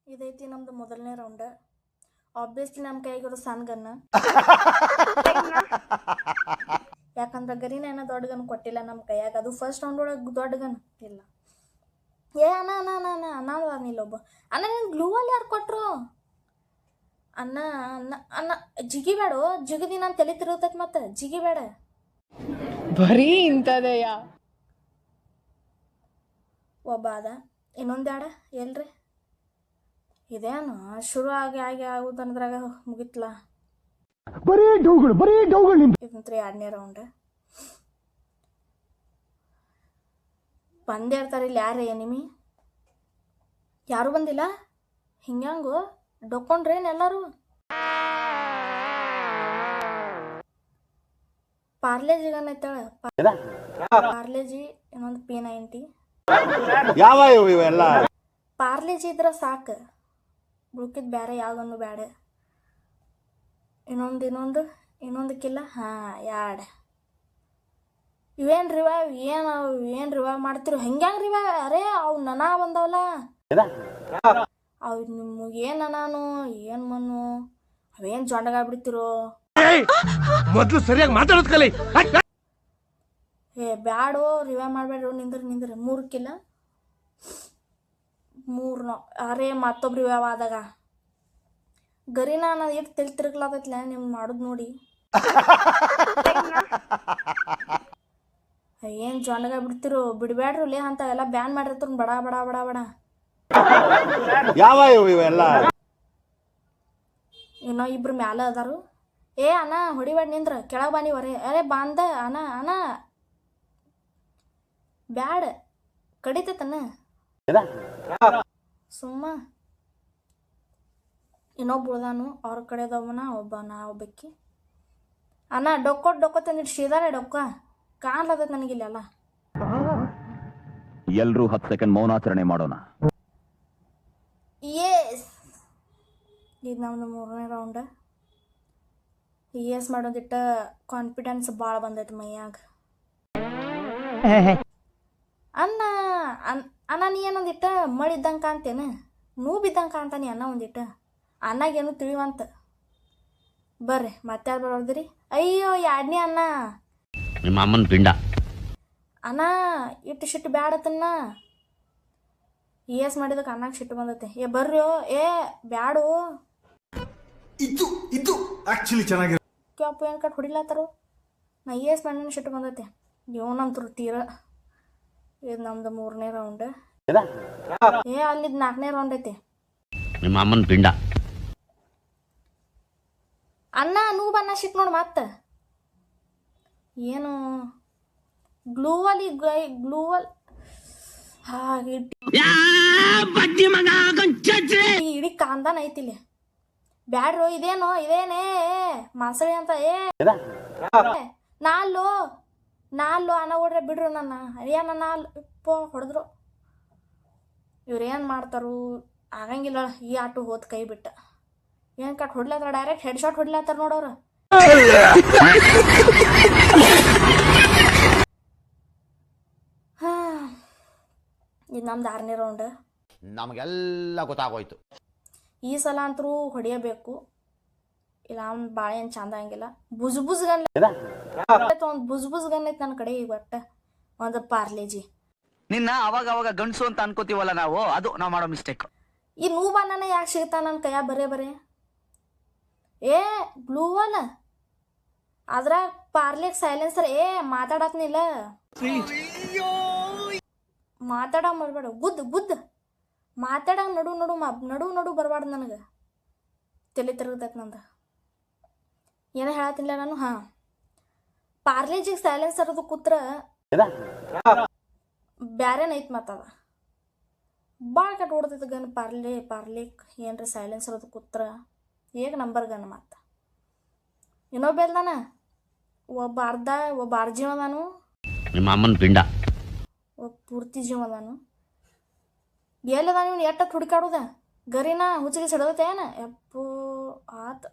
ಇದೈತಿ ನಮ್ದು ಮೊದಲನೇ round. Obviously ನಮ್ಮ ಕೈಗಿರೋ ಸಣ್ಣ ಗನ್, ಯಾಕಂದ್ರೆ ಗರಿನ ಏನೋ ದೊಡ್ಡ ಗನ್ ಕೊಟ್ಟಿಲ್ಲ ನಮ್ಮ ಕೈಯಾಗ. ಅದು ಫಸ್ಟ್ ರೌಂಡ್ ಒಳಗೆ ದೊಡ್ಡ ಗನ್ ಇಲ್ಲ. ಏ ಅಣ್ಣ ಅಣ್ಣ ಅಣ್ಣ ಅಣ್ಣ ಅಣ್ಣ ಇಲ್ಲೊಬ್ಬ ಅಣ್ಣ, ನೀನು ಗ್ಲೂ ಅಲ್ಲಿ ಯಾರು ಕೊಟ್ರು ಅಣ್ಣ? ಅಣ್ಣ ಅಣ್ಣ ಜಿಗಿಬೇಡ, ಜಿಗದಿ ನಾನು ತಲೆ ತಿರುಗತೈತಿ, ಮತ್ತೆ ಜಿಗಿಬೇಡ. ಬರೀ ಇಂಥದೆಯ ಒಬ್ಬ ಅದ, ಇನ್ನೊಂದು ಆಡ ಎಲ್ರಿ ಇದೇನು ಶುರು ಆಗಿ ಆಗುದನ್ನದ್ರಾಗ ಮುಗಿತ್ಲ. ಇದಂತ್ರಿ 2ನೇ ರೌಂಡ್. ಬಂದೇ ಇರ್ತಾರೆ ಇಲ್ಲಿ. ಯಾರೇ ಎನಿಮಿ? ಯಾರು ಬಂದಿಲ್ಲ. ಹಿಂಗ್ಯಾಂಗು ಡೊಕ್ಕೊಂಡ್ರೇನು ಎಲ್ಲರೂ? ಪಾರ್ಲೇಜಿ ಗನ್ ಐತಾಳ, ಪಾರ್ಲೇಜಿ, ಇನ್ನೊಂದು P90. ಯಾವ ಇವೆಲ್ಲ ಪಾರ್ಲೇಜಿ ಇದ್ರೆ ಸಾಕು, ಬುಳ್ಕಿದ್ ಬೇರೆ ಯಾವ್ದೊಂದು ಬೇಡ. ಇನ್ನೊಂದು ಕಿಲ್ಲ. ಹಾಂ, ಯಾಡ್ ಇವೇನು ರಿವೈವ್? ಏನು ರಿವೈವ್ ಮಾಡ್ತಿರೋ? ಹೆಂಗ್ಯಾಂಗ ರಿವೈವ್? ಅರೇ ಅವು ನನ ಬಂದವಲ್ಲ, ಅವು ನಿಮಗೇನು ನಾನು ಏನು ಮಣ್ಣು, ಅವೇನು ಜೊಂಡಗಾಗ್ಬಿಡ್ತಿರೋ? ಮೊದಲು ಸರಿಯಾಗಿ ಮಾತಾಡೋದು ಕಲಿ. ಏ ಬ್ಯಾಡೋ, ರಿವೈವ್ ಮಾಡಬೇಡ್ರು. ನಿಂದ್ರಿ 3 ಕಿಲ್ಲ, 3 ಅರೇ ಮತ್ತೊಬ್ರು ರಿವೈವ್ ಆದಾಗ ಗರಿನ ನಾನು ಎಷ್ಟು ತಲೆ ತಿರುಗ್ಲಾತೈತ್ಲ ನೀವು ಮಾಡೋದು ನೋಡಿ. ಏನು ಜೊಂಡಗ ಬಿಡ್ತಿರೋ? ಬಿಡಬೇಡ್ರು ಲೇ, ಅಂತ ಎಲ್ಲ ಬ್ಯಾನ್ ಮಾಡಿರ್ತಾರ. ಬಡ ಬಡ ಬಡ ಬಡ ಯಾವ ಇವೆಲ್ಲ? ಇನ್ನೂ ಇಬ್ರು ಮ್ಯಾಲ ಅದಾರು. ಏ ಅಣ್ಣ ಹೊಡಿಬೇಡ, ನಿಂದ್ರ ಕೆಳಗೆ ಬಾನಿ ವರೆ. ಅರೇ ಬಾಂದ ಅಣ್ಣ ಅಣ್ಣ, ಬ್ಯಾಡ ಕಡಿತೈತಣ್ಣ ಸುಮ್ಮ. ಇನ್ನೊಬ್ಬ ಉಳ್ದಾನು, ಅವ್ರ ಕಡೆದವನ ಒಬ್ಬಕ್ಕಿ. ಅಣ್ಣ ಡೊಕ್ಕ ತಂದಿಟ್ಟು ಶೀದಾರೆ ಡೊಕ್ಕ ಕಾಣ್ಲತೈತೆ ನನಗಿಲ್ಲ. ಎಲ್ರೂ 10 ಸೆಕೆಂಡ್ ಮೌನಾಚರಣೆ ಮಾಡೋಣ. ಎಸ್, ಇದು ನಮ್ದು 3ನೇ ರೌಂಡ್. ಎಸ್ ಮಾಡೋದಿಟ್ಟ ಕಾನ್ಫಿಡೆನ್ಸ್ ಭಾಳ ಬಂದೈತೆ ಮೈಯಾಗ. ಅಣ್ಣ ಅಣ್ಣ ನೀ ಏನೊಂದಿಟ್ಟ ಮಳಿ ಇದ್ದಂಗೆ ಕಾಣ್ತೇನೆ, ನೂ ಬಿದ್ದಂಗೆ ಕಾಣ್ತಾನೆ ಅಣ್ಣ ಒಂದಿಟ್ಟು. ಅಣ್ಣಗೇನು ತಿಳಿವಂತ. ಬರ್ರಿ ಮತ್ತೆ ಯಾರು ಬರೋದ್ರಿ? ಅಯ್ಯೋ 2ನೇ ಅಣ್ಣ, ನಿಮ್ಮ ಅಮ್ಮನ ಪಿಂಡ. ಅಣ್ಣ ಇಟ್ಟು ಶಿಟ್ಟು ಬ್ಯಾಡತನ್ನ. ಎಸ್ ಮಾಡಿದಕ್ಕೆ ಅಣ್ಣಗೆ ಶಿಟ್ಟು ಬಂದೈತೆ. ಏ ಬರ್ರಿ, ಏ ಬ್ಯಾಡು. ಇದು ಆಕ್ಚುಲಿ ಚೆನ್ನಾಗಿ ಕ್ಯಾಪು ಏನು ಕಟ್ ಹೊಡಿಲತ್ತಾರು. ನಾ ಎಸ್ ಮಾಡಿನ ಶಿಟ್ಟು ಬಂದೈತೆ. ಇವನಂತರು ತೀರ. ಇದು ನಮ್ದು 3ನೇ ರೌಂಡ್. ಏ ಅಲ್ಲಿದ್ದು 4ನೇ ರೌಂಡ್ ಐತಿ. ನಿಮ್ಮ ಅಮ್ಮನ ಪಿಂಡ. ಅಣ್ಣ ನೂ ಬನ್ನ ಶಿಟ್ ನೋಡಿ ಮತ್ತೆ ಏನು ಗ್ಲೂವಲ್ ಹಾಗೆ ಇಡೀ ಕಾಂದಾನ ಐತಿಲಿ. ಬ್ಯಾಡ್ರು, ಇದೇನೇ ಮಾಸಳಿ ಅಂತ. ನಾಲ್ಲು ಅನ್ನ ಓಡ್ರೆ ಬಿಡ್ರು ನನ್ನ. ಅಯ್ಯ ನಾಲ್ ಹೊಡೆದ್ರು. ಇವ್ರೇನು ಮಾಡ್ತಾರು? ಆಗಂಗಿಲ್ಲ, ಈ ಆಟು ಹೋದ್ ಕೈ ಬಿಟ್ಟ. ಏನು ಕಟ್ ಹೊಡ್ಲತ್ತಾರ, ಡೈರೆಕ್ಟ್ ಹೆಡ್ ಶಾಟ್ ಹೊಡ್ಲತ್ತಾರ ನೋಡೋರು. ಇದು ನಮ್ದು 6ನೇ ರೌಂಡ್. ನಮಗೆಲ್ಲ ಗೊತ್ತಾಗೋಯ್ತು. ಈ ಸಲ ಅಂತರೂ ಹೊಡಿಯಬೇಕು, ಇಲ್ಲ ಅವ್ನು ಭಾಳ ಏನು ಚಂದ ಹಂಗಿಲ್ಲ. ಬುಜ್ ಗನ್ ಒಂದು ಬುಜ್ ಗನ್ ಐತೆ ನನ್ನ ಕಡೆ. ಈಗ ಒಟ್ಟು ಒಂದು ಪಾರ್ಲೇಜಿ. ನಿನ್ನ ಅವಾಗ ಗಂಡಸು ಅಂತ ಅನ್ಕೋತೀವಲ್ಲ ನಾವು, ಅದು ನಾವು ಮಾಡೋ ಮಿಸ್ಟೇಕ್. ಈ ನೂಬಾನ ಯಾಕೆ ಸಿಗ್ತಾ ನನ್ನ ಕೈಯ? ಬರೇ ಏ ಬ್ಲೂ ಅಲ್ಲ ಅದ್ರ ಪಾರ್ಲೆಕ್ ಸೈಲೆನ್ಸರ್. ಏ ಮಾತಾಡತ್ನಿಲ್ಲ, ಮಾತಾಡ ಮಾಡಬೇಡ. ಗುದ್ ಮಾತಾಡಂಗ ನಡು ಬರಬಾರ್ದು ನನಗೆ. ತಲೆ ತಿರುಗತೈತೆ ನಂದು. ಏನೋ ಹೇಳತ್ತಿಲ್ಲ ನಾನು. ಹಾಂ, ಪಾರ್ಲೇಜಿಗೆ ಸೈಲೆನ್ಸರ್ ಅದು ಕೂತ್ರ ಬ್ಯಾರೇನ ಐತ್ ಮತ್ತದ ಭಾಳ ಕಟ್ ಓಡ್ತೈತೆ ಗನ್. ಪಾರ್ಲಿಕ್ ಏನ್ರಿ ಸೈಲೆನ್ಸರ್ ಅದು ಕೂತ್ರ ಏಕ ನಂಬರ್ ಗನ್. ಮತ್ತು ಇನ್ನೊಬ್ಬ ಎಲ್ದಾನ, ಒಬ್ಬ ಅರ್ಜಿ ಅದಾನು, ನಿಮ್ಮ ಅಮ್ಮನ ಪಿಂಡ. ಒಬ್ಬ ಪೂರ್ತಿ ಜೀವ ಅದಾನು. ಎಲ್ಲದ ನೀವು ಎಟ್ಟ ಹುಡುಕಾಡುದ? ಗರಿನ ಹುಚ್ಚಿಗೆ ಸಿಡದೈತೆ ಏನ? ಎಪ್ಪೋ ಆತ.